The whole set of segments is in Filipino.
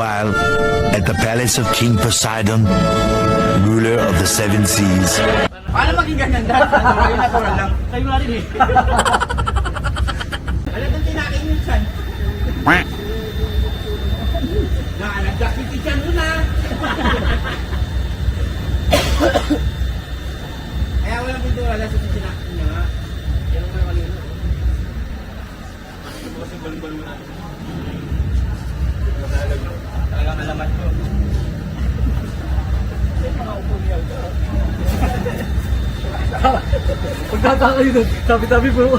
trial at the palace of King Poseidon, ruler of the seven seas. Paano maging ganyan dahil? Ay, natural lang. Kayo nga rin eh. Alam nang tinakin yung chan. Nagdakit yung chan mo na. Kaya walang pintura lang sa tinakin niya nga. Yan ang nakalino. Kasi balon-balon mo na. Talagang alamat ko. Pagtataka kayo doon, tabi-tabi po.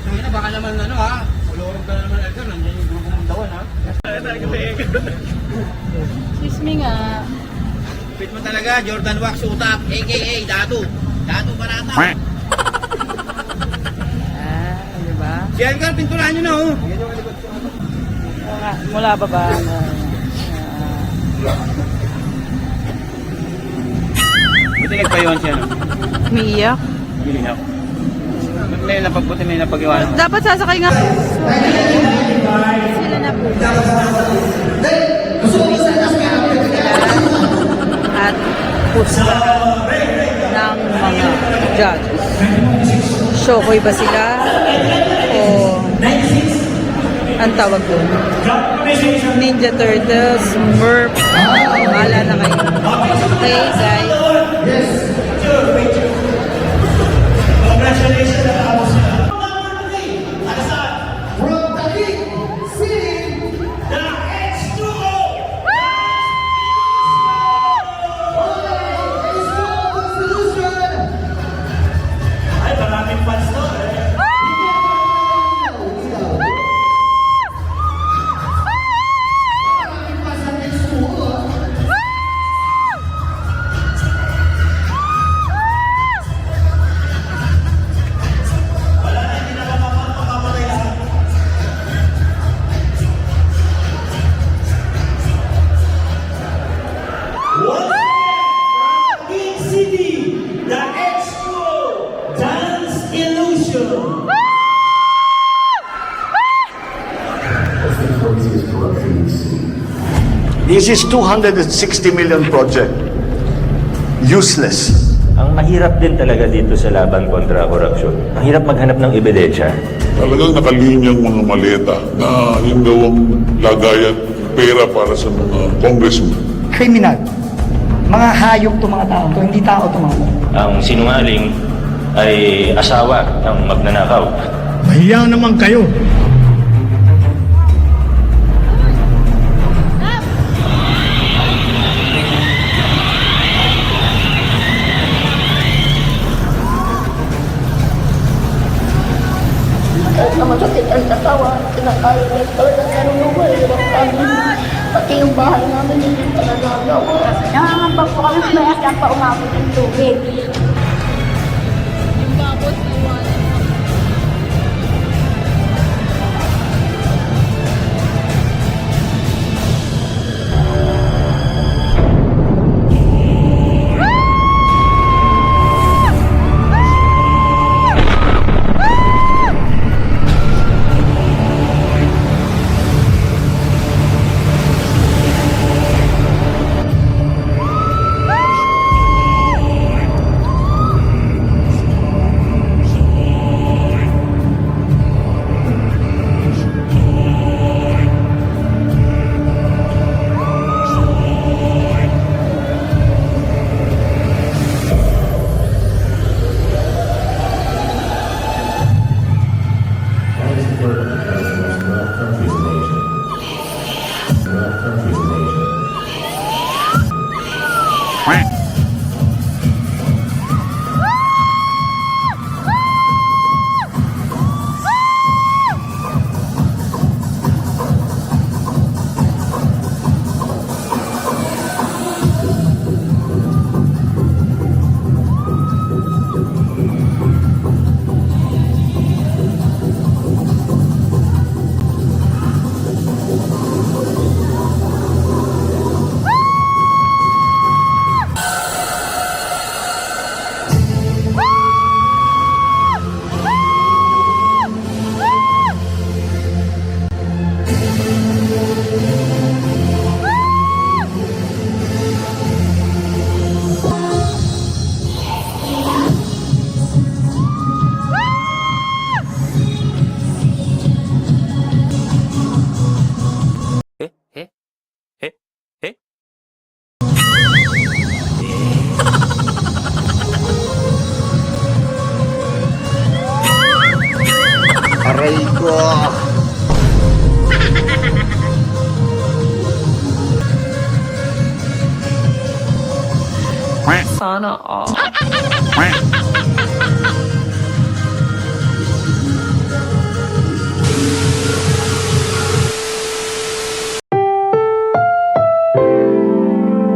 Tangina, baka naman ano ha. Ulurog ka na naman Edgar, nandiyan yung grupo mong dawan ha. Excuse me nga. Fit mo talaga, Jordan Wax Utak, a.k.a. Datu. Datu Barata. Di ba? Si Edgar, pinturahan nyo na oh. Mula pa ba? Buti nagpayuan siya no? Umiiyak? Gilinaw. May napagbuti, may napag-iwanan. Dapat sasakay nga. Sila na po. At pusa ng mga judges. Shokoy ba sila? O ang tawag doon? Ninja Turtles, Smurf. Bahala na kayo. Okay, guys. This is 260 million project. Useless. Ang mahirap din talaga dito sa laban kontra korupsyon. Ang hirap maghanap ng ebidensya. Talagang nakalinyang mga maleta na yung gawang lagayan pera para sa mga congressmen. Kriminal. Mga hayop to mga tao to, hindi tao to mga. Ang sinungaling ay asawa ng magnanakaw. Mahiya naman kayo. Kahit na masakit ang katawan, kinakain na talagang nanunubay ang kami. Pati yung bahay namin hindi talaga gawa. Nangangambag po kami kaya saan pa umabot ng tubig. Yung babos na iwan. Sana all.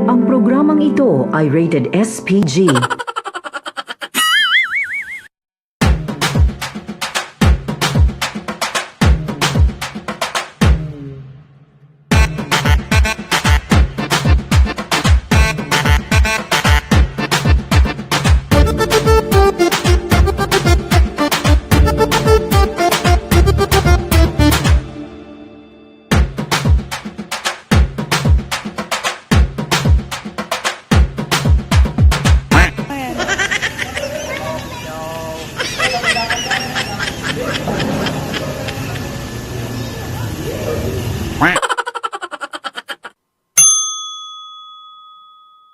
Ang programang ito ay rated SPG.